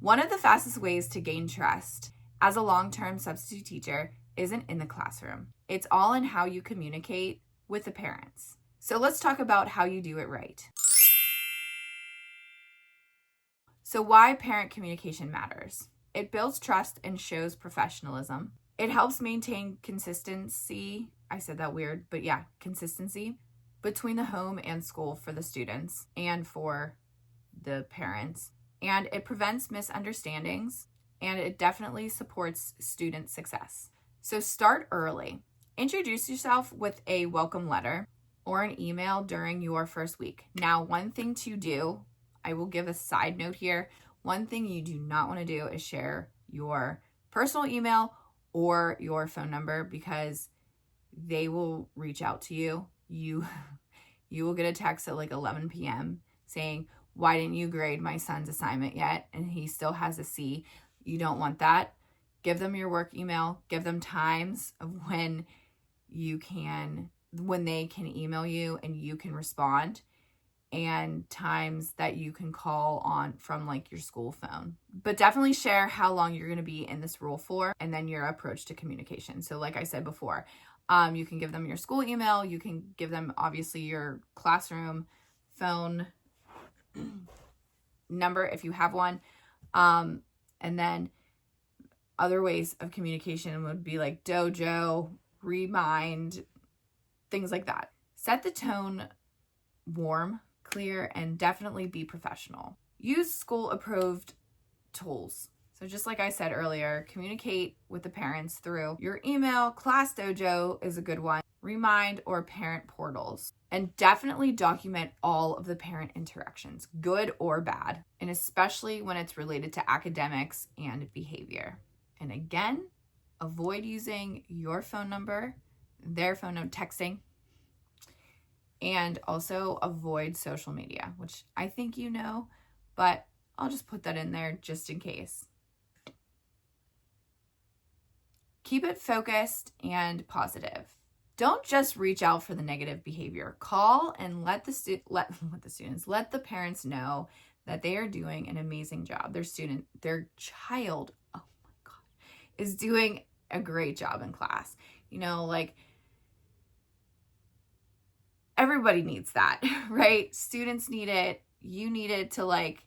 One of the fastest ways to gain trust as a long-term substitute teacher isn't in the classroom. It's all in how you communicate with the parents. So let's talk about how you do it right. So why parent communication matters. It builds trust and shows professionalism. It helps maintain consistency. I said that weird, but yeah, consistency between the home and school for the students and for the parents. And it prevents misunderstandings, and it definitely supports student success. So start early. Introduce yourself with a welcome letter or an email during your first week. Now, one thing to do, I will give a side note here. One thing you do not want to do is share your personal email or your phone number, because they will reach out to you. You will get a text at like 11 p.m. saying, why didn't you grade my son's assignment yet? And he still has a C. You don't want that. Give them your work email. Give them times of when they can email you and you can respond, and times that you can call on from like your school phone. But definitely share how long you're going to be in this role for, and then your approach to communication. So like I said before, you can give them your school email. You can give them obviously your classroom phone number if you have one. And then other ways of communication would be like dojo, remind, things like that. Set the tone warm, clear, and definitely be professional. Use school-approved tools. So just like I said earlier, communicate with the parents through your email. Class Dojo is a good one. Remind or parent portals. And definitely document all of the parent interactions, good or bad, and especially when it's related to academics and behavior. And again, avoid using your phone number, their phone number, texting, and also avoid social media, which I think you know, but I'll just put that in there just in case. Keep it focused and positive. Don't just reach out for the negative behavior. Call and let the parents know that they are doing an amazing job. Their child, oh my God, is doing a great job in class. You know, like, everybody needs that, right? Students need it. You need it to like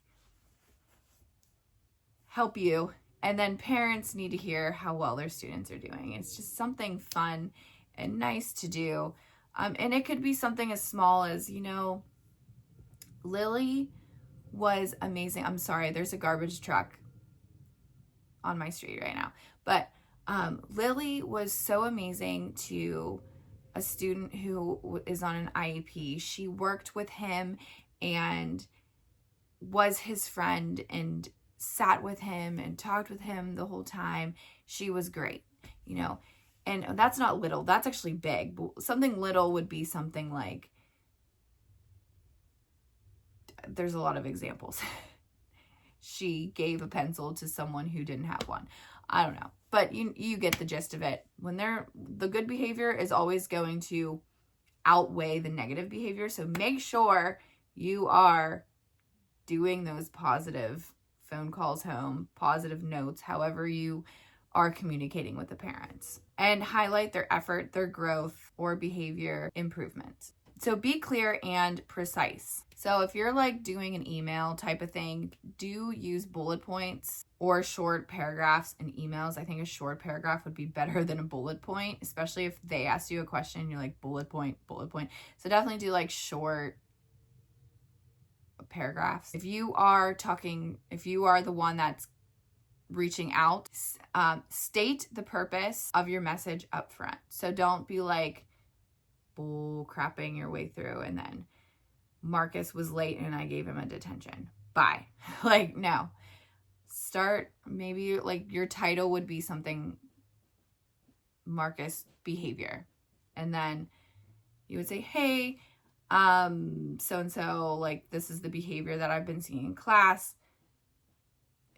help you. And then parents need to hear how well their students are doing. It's just something fun and nice to do. And it could be something as small as, you know, Lily was amazing. I'm sorry, there's a garbage truck on my street right now. But Lily was so amazing to a student who is on an IEP. She worked with him and was his friend and sat with him and talked with him the whole time. She was great, you know. And that's not little, that's actually big. Something little would be something like, there's a lot of examples. She gave a pencil to someone who didn't have one. I don't know. But you get the gist of it. The good behavior is always going to outweigh the negative behavior. So make sure you are doing those positive phone calls home, positive notes, however you are communicating with the parents, and highlight their effort, their growth, or behavior improvement. So be clear and precise. So if you're like doing an email type of thing, do use bullet points or short paragraphs in emails. I think a short paragraph would be better than a bullet point, especially if they ask you a question and you're like bullet point, bullet point. So definitely do like short paragraphs. If you are the one that's reaching out, state the purpose of your message up front. So don't be like bull crapping your way through and then Marcus was late and I gave him a detention. Bye. Like, no. Start, maybe like your title would be something Marcus behavior. And then you would say, hey, so-and-so, like, this is the behavior that I've been seeing in class.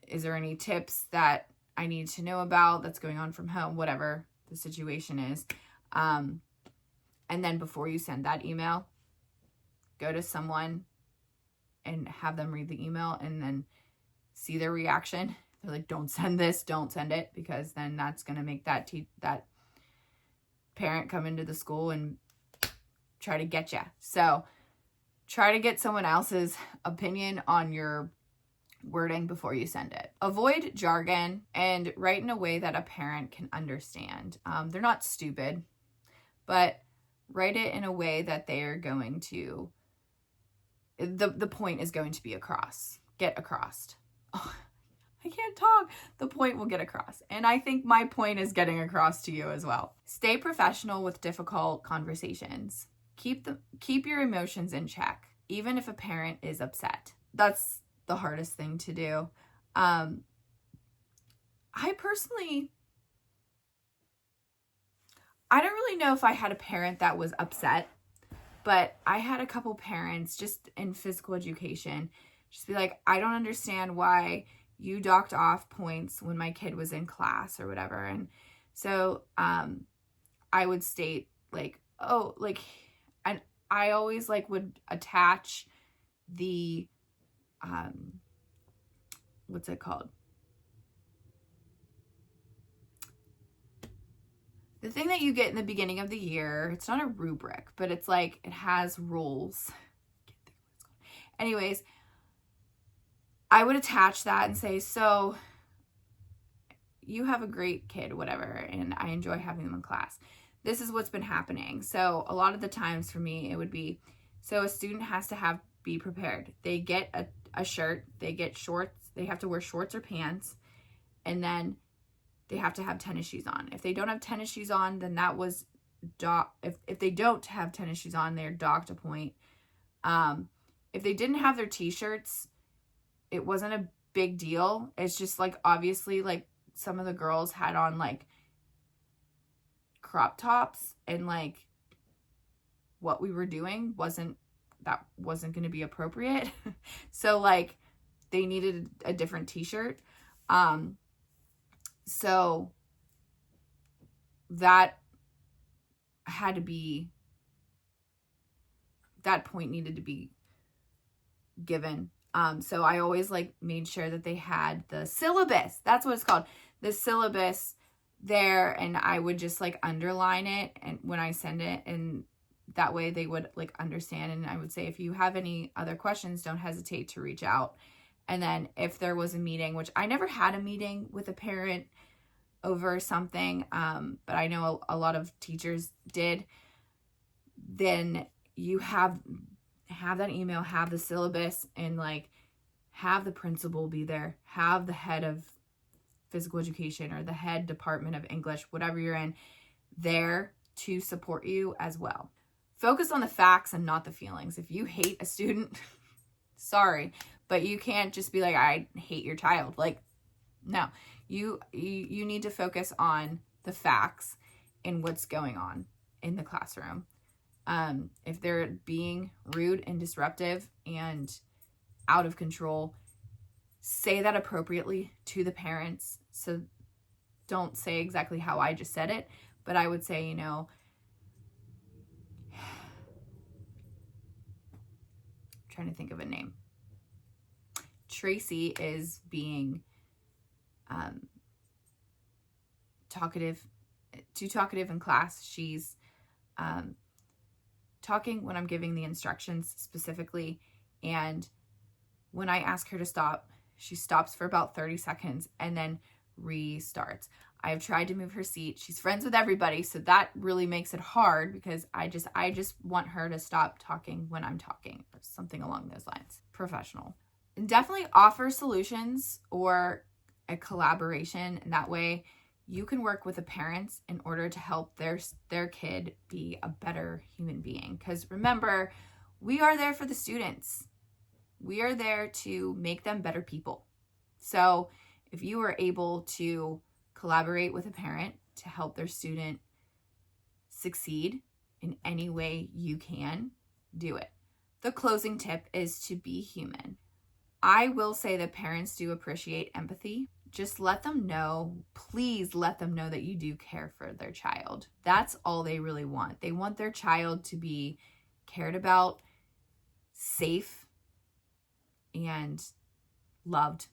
Is there any tips that I need to know about that's going on from home, whatever the situation is. And then before you send that email, go to someone and have them read the email and then see their reaction. They're like, don't send this, don't send it, because then that's going to make that parent come into the school and try to get you. So try to get someone else's opinion on your wording before you send it. Avoid jargon and write in a way that a parent can understand. They're not stupid, but write it in a way that they are going to, the point is going to be get across. Oh, I can't talk. The point will get across. And I think my point is getting across to you as well. Stay professional with difficult conversations. Keep your emotions in check, even if a parent is upset. That's the hardest thing to do. I don't really know if I had a parent that was upset, but I had a couple parents just in physical education just be like, I don't understand why you docked off points when my kid was in class or whatever. And so I would state like, oh, like, and I always like would attach the what's it called? The thing that you get in the beginning of the year. It's not a rubric, but it's like, it has rules. Anyways, I would attach that and say, so you have a great kid, whatever, and I enjoy having them in class. This is what's been happening. So a lot of the times for me, it would be, so a student has to be prepared. They get a shirt, they get shorts, they have to wear shorts or pants, and then they have to have tennis shoes on. If they don't have tennis shoes on, then that was if they don't have tennis shoes on, they're docked a point. If they didn't have their t-shirts, it wasn't a big deal. It's just like, obviously, like some of the girls had on like crop tops, and like what we were doing wasn't going to be appropriate. So like they needed a different t-shirt. So that point needed to be given. So I always like made sure that they had the syllabus. That's what it's called. The syllabus there. And I would just like underline it and when I send it, and that way they would like understand. And I would say, if you have any other questions, don't hesitate to reach out. And then if there was a meeting, which I never had a meeting with a parent over something, but I know a lot of teachers did, then you have that email, have the syllabus, and like have the principal be there, have the head of physical education or the head department of English, whatever you're in, there to support you as well. Focus on the facts and not the feelings. If you hate a student, sorry, but you can't just be like, I hate your child. Like, no, you need to focus on the facts and what's going on in the classroom. If they're being rude and disruptive and out of control, say that appropriately to the parents. So don't say exactly how I just said it, but I would say, you know, I'm trying to think of a name. Tracy is being too talkative in class. She's talking when I'm giving the instructions specifically, and when I ask her to stop, she stops for about 30 seconds and then restarts. I've tried to move her seat. She's friends with everybody, so that really makes it hard because I just want her to stop talking when I'm talking, or something along those lines. Professional. And definitely offer solutions or a collaboration, and that way you can work with the parents in order to help their kid be a better human being. Because remember, we are there for the students. We are there to make them better people. So if you are able to collaborate with a parent to help their student succeed in any way you can, do it. The closing tip is to be human. I will say that parents do appreciate empathy. Just let them know, please let them know that you do care for their child. That's all they really want. They want their child to be cared about, safe, and loved.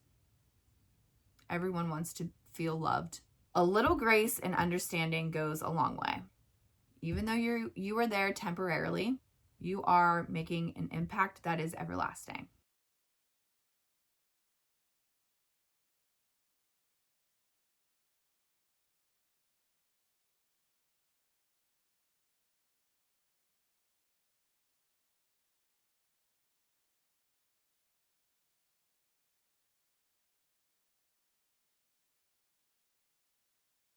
Everyone wants to feel loved. A little grace and understanding goes a long way. Even though you are there temporarily, you are making an impact that is everlasting.